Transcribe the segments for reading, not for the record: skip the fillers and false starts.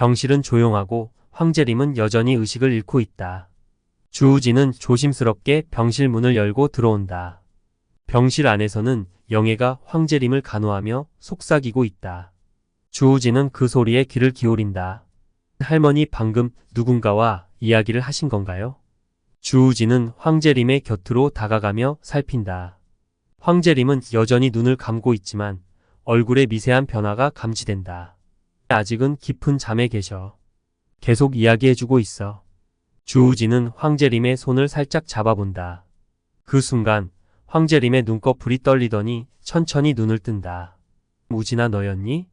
병실은 조용하고 황재림은 여전히 의식을 잃고 있다. 주우진은 조심스럽게 병실 문을 열고 들어온다. 병실 안에서는 영애가 황재림을 간호하며 속삭이고 있다. 주우진은 그 소리에 귀를 기울인다. 할머니 방금 누군가와 이야기를 하신 건가요? 주우진은 황재림의 곁으로 다가가며 살핀다. 황재림은 여전히 눈을 감고 있지만 얼굴에 미세한 변화가 감지된다. 아직은 깊은 잠에 계셔. 계속 이야기해주고 있어. 주우진은 황재림의 손을 살짝 잡아본다. 그 순간 황재림의 눈꺼풀이 떨리더니 천천히 눈을 뜬다. 우진아 너였니?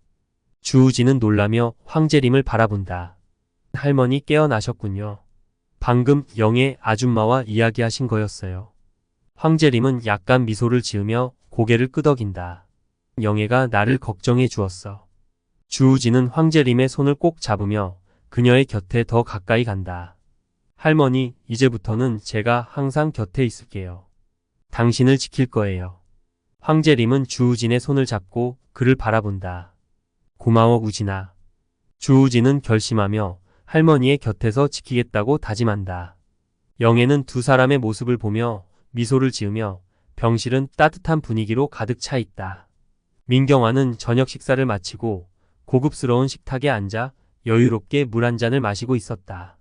주우진은 놀라며 황재림을 바라본다. 할머니 깨어나셨군요. 방금 영애 아줌마와 이야기하신 거였어요. 황재림은 약간 미소를 지으며 고개를 끄덕인다. 영애가 나를 걱정해 주었어. 주우진은 황재림의 손을 꼭 잡으며 그녀의 곁에 더 가까이 간다. 할머니, 이제부터는 제가 항상 곁에 있을게요. 당신을 지킬 거예요. 황재림은 주우진의 손을 잡고 그를 바라본다. 고마워 우진아. 주우진은 결심하며 할머니의 곁에서 지키겠다고 다짐한다. 영애는 두 사람의 모습을 보며 미소를 지으며 병실은 따뜻한 분위기로 가득 차 있다. 민경화는 저녁 식사를 마치고 고급스러운 식탁에 앉아 여유롭게 물 한 잔을 마시고 있었다.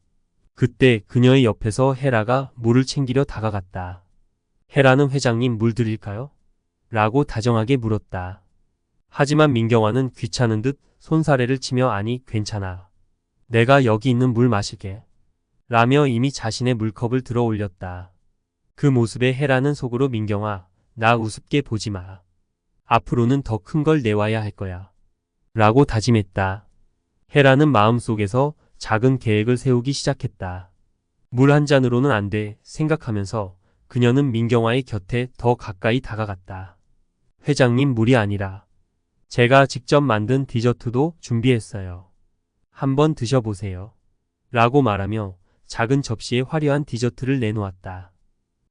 그때 그녀의 옆에서 헤라가 물을 챙기려 다가갔다. 헤라는 회장님 물 드릴까요? 라고 다정하게 물었다. 하지만 민경화는 귀찮은 듯 손사래를 치며 아니 괜찮아. 내가 여기 있는 물 마실게. 라며 이미 자신의 물컵을 들어 올렸다. 그 모습에 헤라는 속으로 민경화, 나 우습게 보지 마. 앞으로는 더 큰 걸 내와야 할 거야. 라고 다짐했다. 헤라는 마음속에서 작은 계획을 세우기 시작했다. 물 한 잔으로는 안 돼 생각하면서 그녀는 민경화의 곁에 더 가까이 다가갔다. 회장님 물이 아니라 제가 직접 만든 디저트도 준비했어요. 한번 드셔보세요. 라고 말하며 작은 접시에 화려한 디저트를 내놓았다.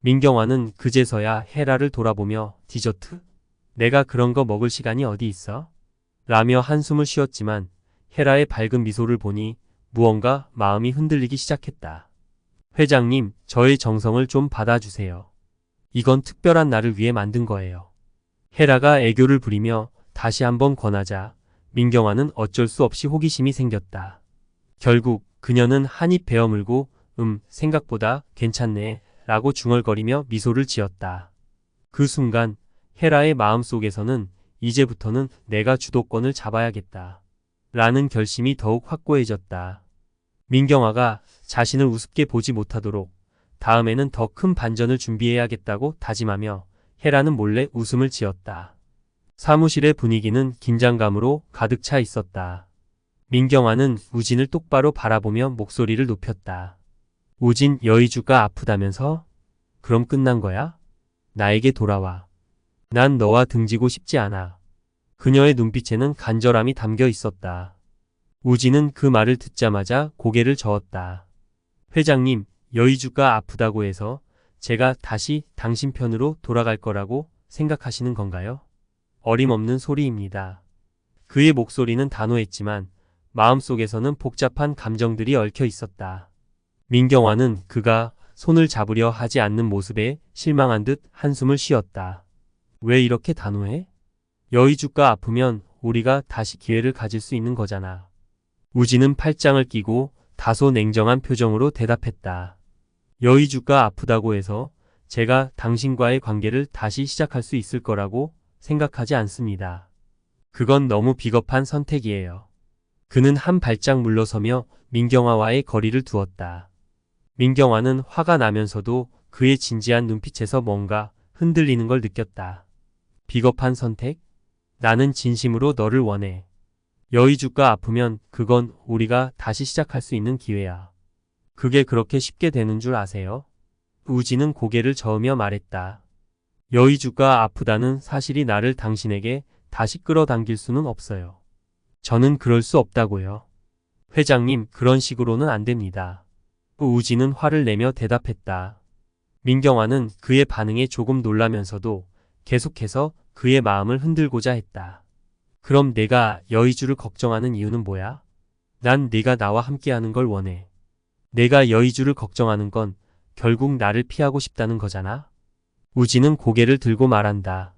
민경화는 그제서야 헤라를 돌아보며 디저트? 내가 그런 거 먹을 시간이 어디 있어? 라며 한숨을 쉬었지만 헤라의 밝은 미소를 보니 무언가 마음이 흔들리기 시작했다. 회장님, 저의 정성을 좀 받아주세요. 이건 특별한 날을 위해 만든 거예요. 헤라가 애교를 부리며 다시 한번 권하자 민경화는 어쩔 수 없이 호기심이 생겼다. 결국 그녀는 한 입 베어물고 생각보다 괜찮네 라고 중얼거리며 미소를 지었다. 그 순간 헤라의 마음속에서는 이제부터는 내가 주도권을 잡아야겠다 라는 결심이 더욱 확고해졌다. 민경화가 자신을 우습게 보지 못하도록 다음에는 더 큰 반전을 준비해야겠다고 다짐하며 헤라는 몰래 웃음을 지었다. 사무실의 분위기는 긴장감으로 가득 차 있었다. 민경화는 우진을 똑바로 바라보며 목소리를 높였다. 우진, 여의주가 아프다면서? 그럼 끝난 거야? 나에게 돌아와. 난 너와 등지고 싶지 않아. 그녀의 눈빛에는 간절함이 담겨 있었다. 우진은 그 말을 듣자마자 고개를 저었다. 회장님, 여의주가 아프다고 해서 제가 다시 당신 편으로 돌아갈 거라고 생각하시는 건가요? 어림없는 소리입니다. 그의 목소리는 단호했지만 마음속에서는 복잡한 감정들이 얽혀 있었다. 민경화는 그가 손을 잡으려 하지 않는 모습에 실망한 듯 한숨을 쉬었다. 왜 이렇게 단호해? 여의주가 아프면 우리가 다시 기회를 가질 수 있는 거잖아. 우진은 팔짱을 끼고 다소 냉정한 표정으로 대답했다. 여의주가 아프다고 해서 제가 당신과의 관계를 다시 시작할 수 있을 거라고 생각하지 않습니다. 그건 너무 비겁한 선택이에요. 그는 한 발짝 물러서며 민경화와의 거리를 두었다. 민경화는 화가 나면서도 그의 진지한 눈빛에서 뭔가 흔들리는 걸 느꼈다. 비겁한 선택? 나는 진심으로 너를 원해. 여의주가 아프면 그건 우리가 다시 시작할 수 있는 기회야. 그게 그렇게 쉽게 되는 줄 아세요? 우진은 고개를 저으며 말했다. 여의주가 아프다는 사실이 나를 당신에게 다시 끌어당길 수는 없어요. 저는 그럴 수 없다고요. 회장님, 그런 식으로는 안 됩니다. 우진은 화를 내며 대답했다. 민경화는 그의 반응에 조금 놀라면서도 계속해서 그의 마음을 흔들고자 했다. 그럼 내가 여의주를 걱정하는 이유는 뭐야? 난 네가 나와 함께하는 걸 원해. 내가 여의주를 걱정하는 건 결국 나를 피하고 싶다는 거잖아. 우진은 고개를 들고 말한다.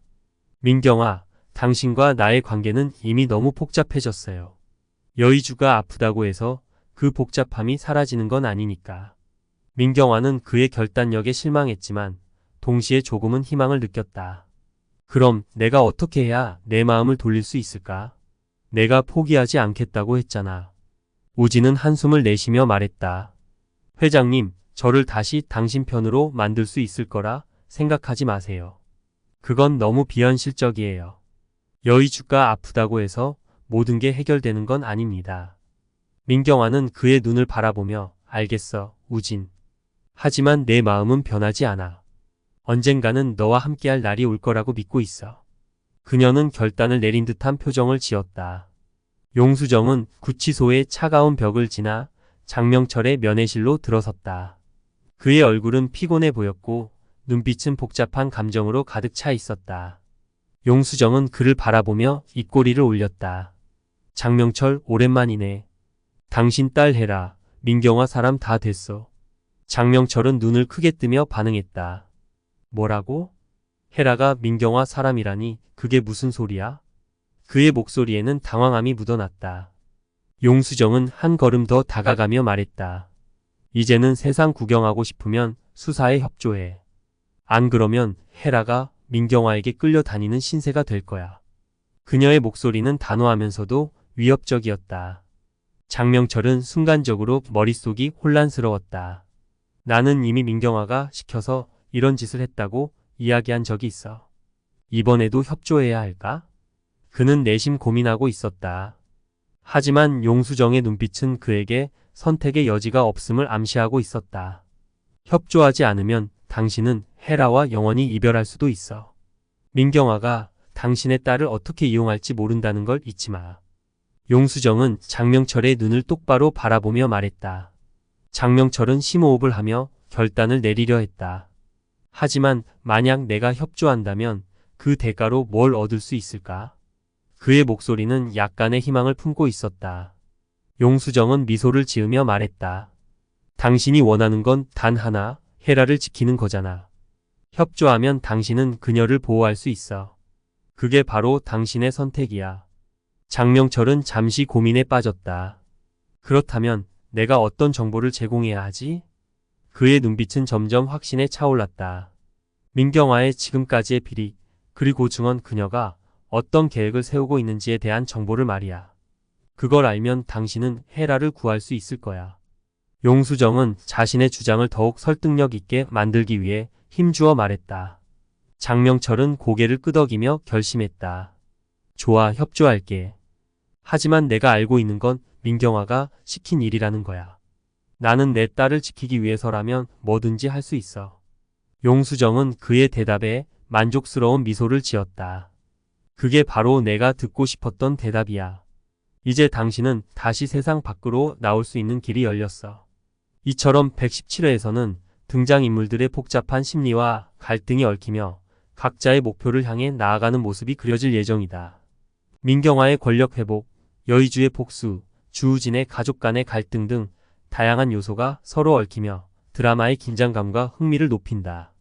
민경아, 당신과 나의 관계는 이미 너무 복잡해졌어요. 여의주가 아프다고 해서 그 복잡함이 사라지는 건 아니니까. 민경아는 그의 결단력에 실망했지만 동시에 조금은 희망을 느꼈다. 그럼 내가 어떻게 해야 내 마음을 돌릴 수 있을까? 내가 포기하지 않겠다고 했잖아. 우진은 한숨을 내쉬며 말했다. 회장님, 저를 다시 당신 편으로 만들 수 있을 거라 생각하지 마세요. 그건 너무 비현실적이에요. 여의주가 아프다고 해서 모든 게 해결되는 건 아닙니다. 민경아는 그의 눈을 바라보며 알겠어, 우진. 하지만 내 마음은 변하지 않아. 언젠가는 너와 함께할 날이 올 거라고 믿고 있어. 그녀는 결단을 내린 듯한 표정을 지었다. 용수정은 구치소의 차가운 벽을 지나 장명철의 면회실로 들어섰다. 그의 얼굴은 피곤해 보였고 눈빛은 복잡한 감정으로 가득 차 있었다. 용수정은 그를 바라보며 입꼬리를 올렸다. 장명철, 오랜만이네. 당신 딸 헤라, 민경아 사람 다 됐어. 장명철은 눈을 크게 뜨며 반응했다. 뭐라고? 헤라가 민경아 사람이라니 그게 무슨 소리야? 그의 목소리에는 당황함이 묻어났다. 용수정은 한 걸음 더 다가가며 말했다. 이제는 세상 구경하고 싶으면 수사에 협조해. 안 그러면 헤라가 민경아에게 끌려다니는 신세가 될 거야. 그녀의 목소리는 단호하면서도 위협적이었다. 장명철은 순간적으로 머릿속이 혼란스러웠다. 나는 이미 민경아가 시켜서 이런 짓을 했다고 이야기한 적이 있어. 이번에도 협조해야 할까? 그는 내심 고민하고 있었다. 하지만 용수정의 눈빛은 그에게 선택의 여지가 없음을 암시하고 있었다. 협조하지 않으면 당신은 헤라와 영원히 이별할 수도 있어. 민경아가 당신의 딸을 어떻게 이용할지 모른다는 걸 잊지 마. 용수정은 장명철의 눈을 똑바로 바라보며 말했다. 장명철은 심호흡을 하며 결단을 내리려 했다. 하지만 만약 내가 협조한다면 그 대가로 뭘 얻을 수 있을까? 그의 목소리는 약간의 희망을 품고 있었다. 용수정은 미소를 지으며 말했다. 당신이 원하는 건 단 하나, 헤라를 지키는 거잖아. 협조하면 당신은 그녀를 보호할 수 있어. 그게 바로 당신의 선택이야. 장명철은 잠시 고민에 빠졌다. 그렇다면 내가 어떤 정보를 제공해야 하지? 그의 눈빛은 점점 확신에 차올랐다. 민경아의 지금까지의 비리, 그리고 중원 그녀가 어떤 계획을 세우고 있는지에 대한 정보를 말이야. 그걸 알면 당신은 헤라를 구할 수 있을 거야. 용수정은 자신의 주장을 더욱 설득력 있게 만들기 위해 힘주어 말했다. 장명철은 고개를 끄덕이며 결심했다. 좋아, 협조할게. 하지만 내가 알고 있는 건 민경아가 시킨 일이라는 거야. 나는 내 딸을 지키기 위해서라면 뭐든지 할 수 있어. 용수정은 그의 대답에 만족스러운 미소를 지었다. 그게 바로 내가 듣고 싶었던 대답이야. 이제 당신은 다시 세상 밖으로 나올 수 있는 길이 열렸어. 이처럼 117회에서는 등장인물들의 복잡한 심리와 갈등이 얽히며 각자의 목표를 향해 나아가는 모습이 그려질 예정이다. 민경아의 권력 회복, 여의주의 복수, 주우진의 가족 간의 갈등 등 다양한 요소가 서로 얽히며 드라마의 긴장감과 흥미를 높인다.